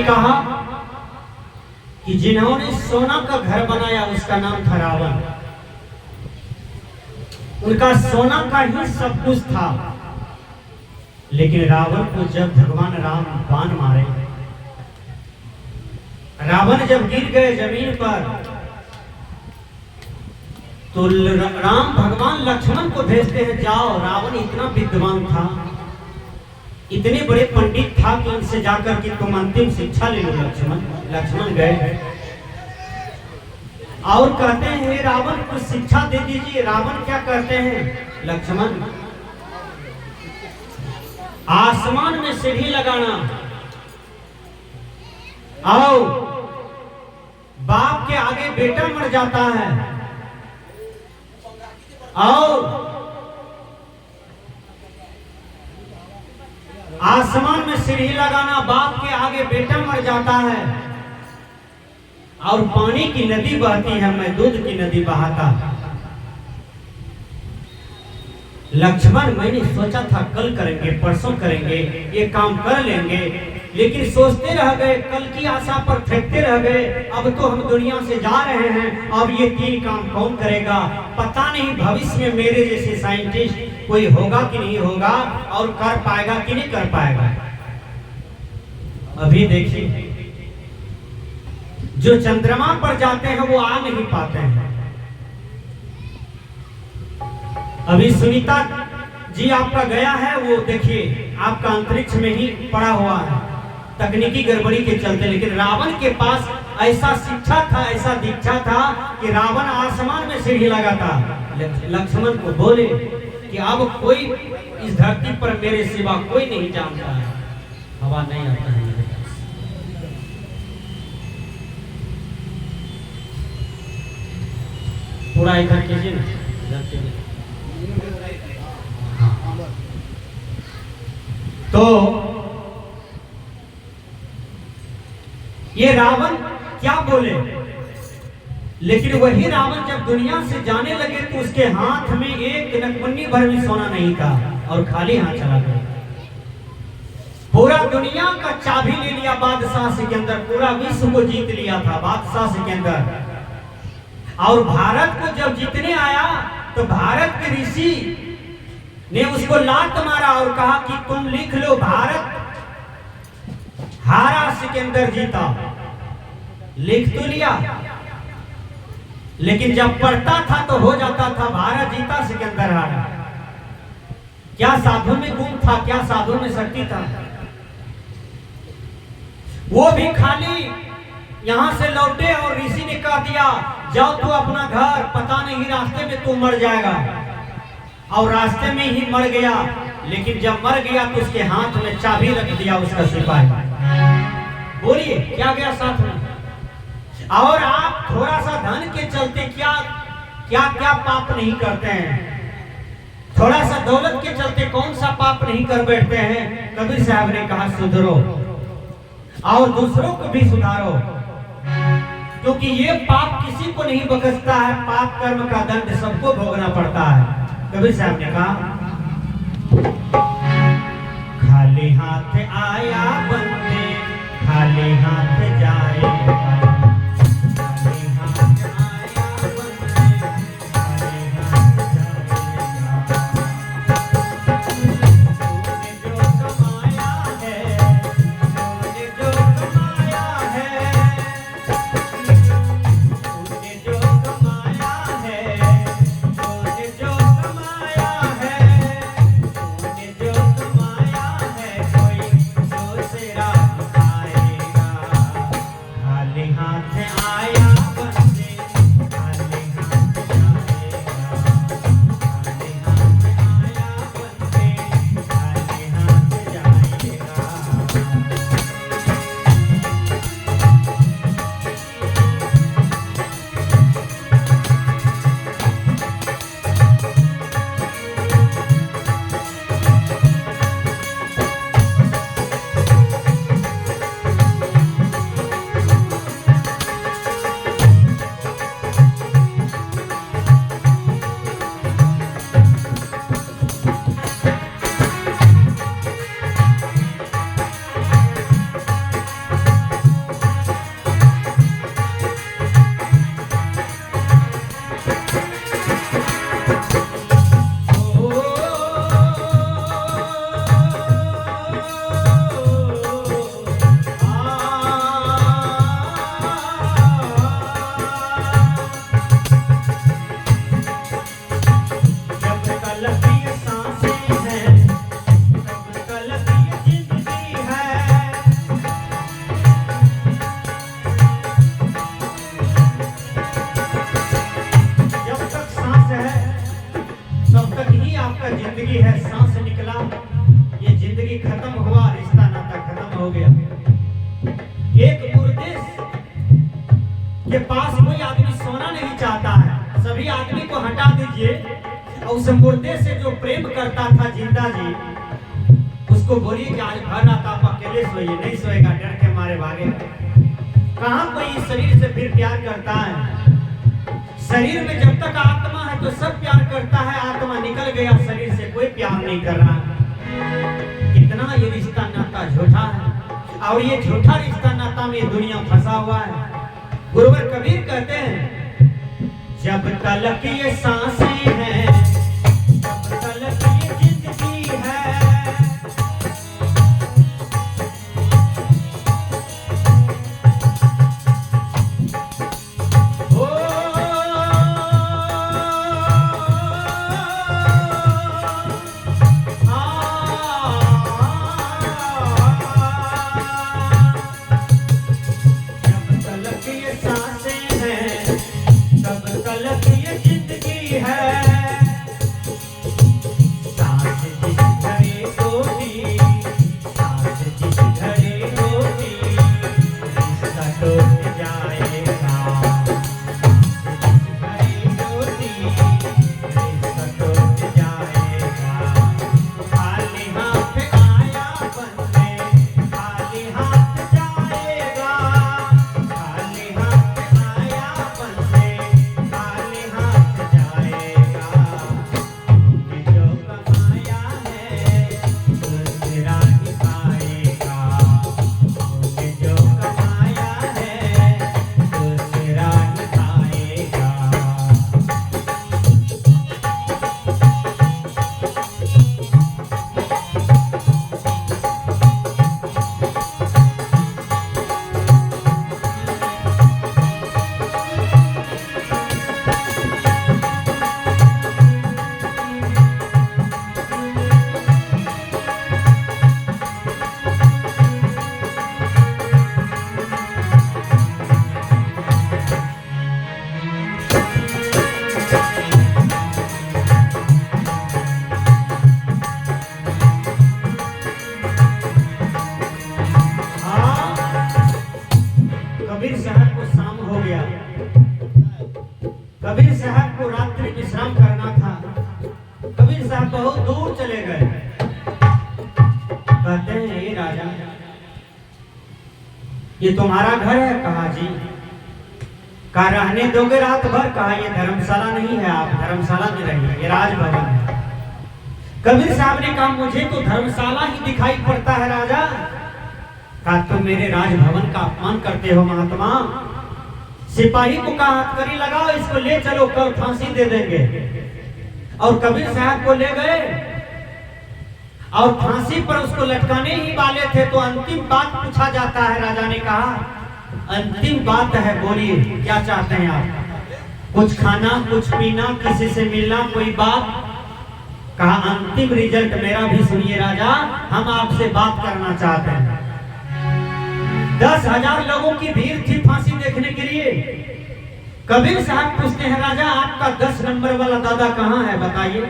कहा कि जिन्होंने सोना का घर बनाया उसका नाम था रावण। उनका सोना का ही सब कुछ था, लेकिन रावण को जब भगवान राम बाण मारे, रावण जब गिर गए जमीन पर, तो राम भगवान लक्ष्मण को भेजते हैं, जाओ। रावण इतना विद्वान था, इतने बड़े पंडित था कि उनसे जाकर कि तुम अंतिम शिक्षा ले लो लक्ष्मण। लक्ष्मण गए और कहते हैं हे रावण कुछ शिक्षा दे दीजिए। रावण क्या कहते हैं, लक्ष्मण आसमान में सीढ़ी लगाना, आओ बाप के आगे बेटा मर जाता है, आओ आसमान में सीढ़ी लगाना, बाप के आगे बेटा मर जाता है और पानी की नदी बहती है, मैं दूध की नदी बहाता। लक्ष्मण मैंने सोचा था कल करेंगे, परसों करेंगे, ये काम कर लेंगे, लेकिन सोचते रह गए, कल की आशा पर फेंकते रह गए। अब तो हम दुनिया से जा रहे हैं, अब ये 3 काम कौन करेगा? पता नहीं भविष्य में मेरे जैसे साइंटिस्ट कोई होगा कि नहीं होगा, और कर पाएगा कि नहीं कर पाएगा। अभी देखिए जो चंद्रमा पर जाते हैं वो आ नहीं पाते हैं। अभी सुनीता जी आपका गया है, वो देखिए आपका अंतरिक्ष में ही पड़ा हुआ है तकनीकी गड़बड़ी के चलते। लेकिन रावण के पास ऐसा शिक्षा था, ऐसा दीक्षा था कि रावण आसमान में सीढ़ी लगाता। लक्ष्मण को बोले कि अब कोई इस धरती पर मेरे सिवा कोई नहीं जानता है, हवा नहीं आता है मेरे पास। पूरा इधर कीजिए ना, धरती में। तो ये रावण क्या बोले, लेकिन वही रावण जब दुनिया से जाने लगे तो उसके हाथ में एक नकमुन्नी भर भी सोना नहीं था और खाली हाथ चला गया। पूरा दुनिया का चाबी ले लिया बादशाह सिकंदर, पूरा विश्व को जीत लिया था बादशाह सिकंदर। और भारत को जब जीतने आया तो भारत के ऋषि ने उसको लात मारा और कहा कि तुम लिख लो भारत हारा सिकंदर जीता। लिख तो लिया, लेकिन जब पढ़ता था तो हो जाता था भारत जीता सिकंदर हारा। क्या साधु में गुण था, क्या साधु में शक्ति था? वो भी खाली यहां से लौटे और ऋषि ने कह दिया जाओ तू अपना घर, पता नहीं रास्ते में तू मर जाएगा। और रास्ते में ही मर गया, लेकिन जब मर गया तो उसके हाथ में चाबी रख दिया उसका सिपाही। बोलिए क्या गया साथ में? और आप थोड़ा सा धन के चलते क्या क्या क्या पाप नहीं करते हैं? थोड़ा सा दौलत के चलते कौन सा पाप नहीं कर बैठते हैं? कबीर साहब ने कहा सुधरो और दूसरों को भी सुधारो, क्योंकि ये पाप किसी को नहीं बख्शता है, पाप कर्म का दंड सबको भोगना पड़ता है। कबीर साहब ने कहा खाली हाथ आया बंदे खाली हाथ जाएगा, खाली हाथ आया बंदे खाली हाथ जाएगा। तूने जो कमाया है, तूने जो कमाया है, तूने जो कमाया है, तूने जो कमाया है, तूने जो कमाया है, कोई दूसरा के पास कोई आदमी सोना नहीं चाहता है, सभी आदमी को हटा दीजिए और उस मुर्दे से जो प्रेम करता था जिंदा जी, उसको बोलिए कि आज भर रात आप अकेले सोइए, नहीं सोएगा, डर के मारे भागेगा। कहाँ कोई इस शरीर से फिर प्यार करता है? शरीर में जब तक आत्मा है तो सब प्यार करता है, आत्मा निकल गया शरीर से कोई प्यार नहीं कर रहा। कितना ये रिश्ता नाता झूठा है, और ये झूठा रिश्ता नाता में दुनिया फंसा हुआ है। गुरुवर कबीर कहते हैं, जब तलक ये सांसें हैं तब तलक ये जिंदगी है। कबीर साहब को शाम हो गया, कबीर साहब को रात्रि विश्राम करना था। कबीर साहब बहुत दूर चले गए। कहते हैं, ये राजा ये तुम्हारा घर है? कहा जी। कहा रहने दोगे रात भर? कहा ये धर्मशाला नहीं है, आप धर्मशाला में रहिए, ये राजभवन है। कबीर साहब ने कहा मुझे तो धर्मशाला ही दिखाई पड़ता है राजा। कहा तुम मेरे राजभवन का अपमान करते हो महात्मा। सिपाही को कहा हथकड़ी लगाओ, इसको ले चलो, कल फांसी दे देंगे। और कबीर साहब को ले गए और फांसी पर उसको लटकाने ही वाले थे तो अंतिम बात पूछा जाता है। राजा ने कहा अंतिम बात है, बोलिए क्या चाहते हैं आप? कुछ खाना, कुछ पीना, किसी से मिलना, कोई बात? कहा अंतिम रिजल्ट मेरा भी सुनिए राजा, हम आपसे बात करना चाहते हैं। 10,000 लोगों की भीड़ थी फांसी देखने के लिए। कबीर साहब पूछते हैं राजा आपका 10 नंबर वाला दादा कहाँ है बताइए।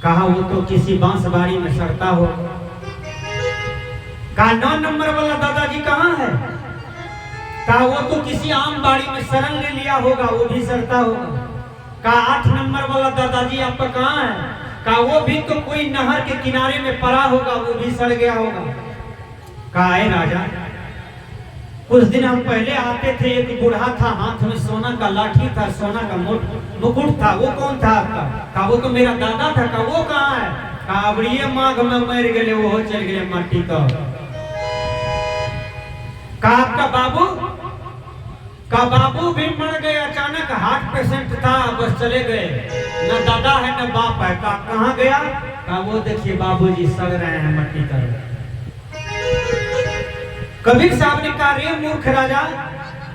कहा वो तो किसी बांसबाड़ी में सड़ता हो। कहा 9 नंबर वाला दादाजी कहाँ है? कहा वो तो किसी आम बाड़ी में शरण ले लिया होगा, वो भी सड़ता होगा। कहा 8 नंबर वाला दादाजी आपका कहाँ है? कहा वो भी तो कोई नहर के किनारे में पड़ा होगा, वो भी सड़ गया होगा। कहा है राजा कुछ दिन हम पहले आते थे, एक बूढ़ा था, हाथ में सोना का लाठी था, सोना का मुकुट था, वो कौन था आपका? कहा वो तो मेरा दादा था। कहा वो कहाँ है? कहा अबड़िए माघ में मर गए, वो चल गए माटी तो। कहा आपका बाबू? कहा बाबू भी मर गए, अचानक हार्ट पेशेंट था, बस चले गए, न दादा है न बाप है। कहा कहाँ गया? कहा वो देखिए बाबूजी सड़ रहे हैं मट्टी तर। कबीर साहब ने कहा रे मूर्ख राजा,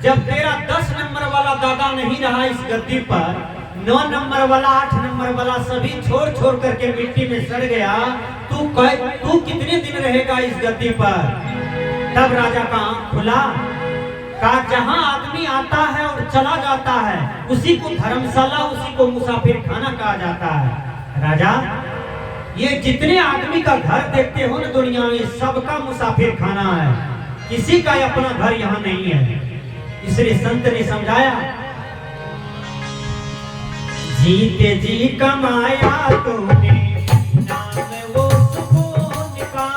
जब तेरा 10 नंबर वाला दादा नहीं रहा इस गद्दी पर, 9 नंबर वाला, 8 नंबर वाला सभी छोड़ छोड़ करके मिट्टी में सड़ गया, तू कितने दिन रहेगा इस गद्दी पर? तब राजा का आंख खुला। कहा जहां आदमी आता है और चला जाता है उसी को धर्मशाला, उसी को मुसाफिर खाना कहा जाता है। राजा ये जितने आदमी का घर देखते हो ना दुनिया में, सबका मुसाफिर खाना है, किसी का अपना घर यहाँ नहीं है। इसलिए संत ने समझाया, जीते जी कमाया तूने नाम वो सुकून का,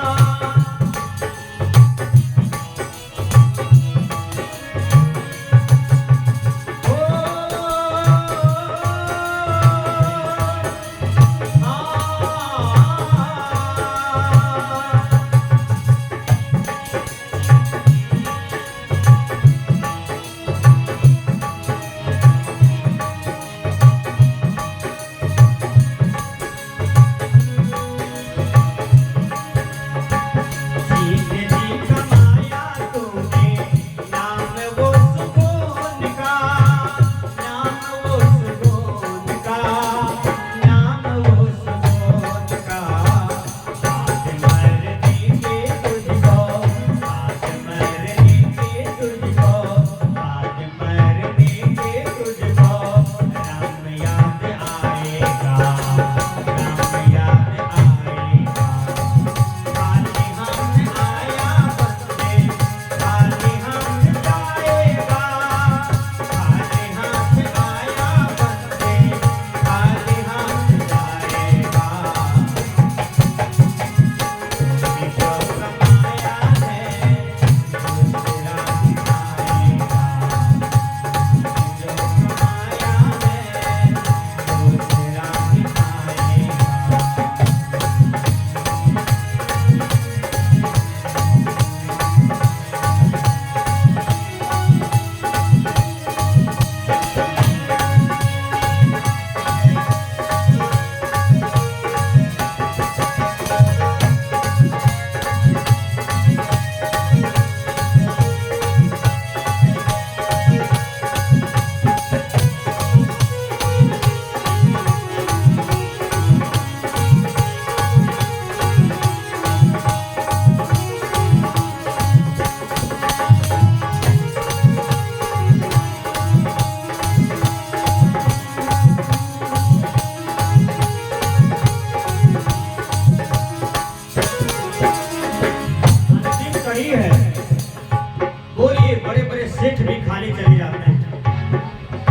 सेठ भी खाली चले जाते हैं,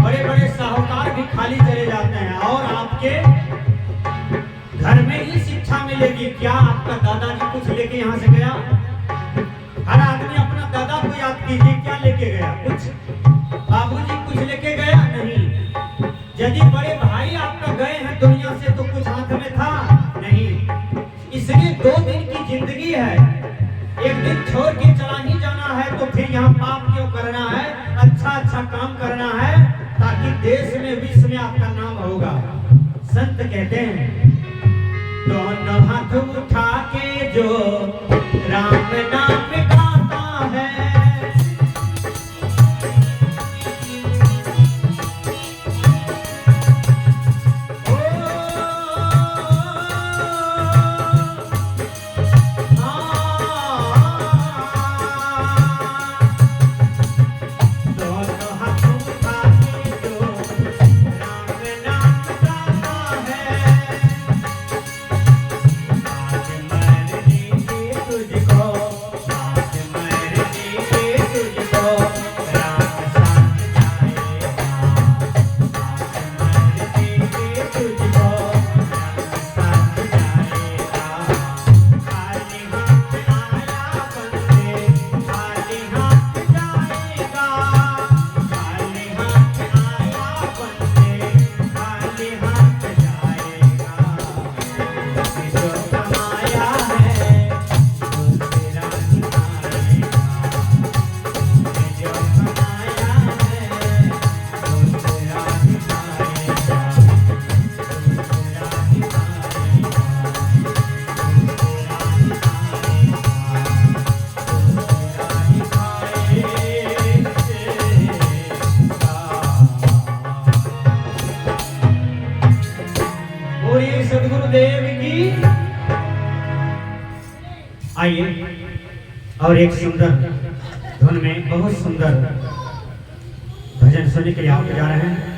बड़े बड़े साहूकार भी खाली चले जाते हैं, और आपके घर में ही शिक्षा मिलेगी। क्या आपका दादाजी कुछ लेके यहाँ से गया? हर आदमी अपना दादा को याद कीजिए, क्या लेके गया? कुछ। बाबूजी कुछ लेके गया? नहीं। यदि बड़े भाई आपका गए हैं दुनिया से तो कुछ हाथ में था? नहीं। इसलिए 2 दिन की जिंदगी है, एक दिन छोड़ के चला ही जाना है, तो फिर यहाँ पाप क्यों करना है? अच्छा अच्छा काम करना है, ताकि देश में विश्व में आपका नाम होगा। संत कहते हैं, दोनों हाथ उठा के जो राम नाम गाता है, सदगुरुदेव की। आइए और एक सुंदर धुन में बहुत सुंदर भजन सुनने के लिए आप जा रहे हैं।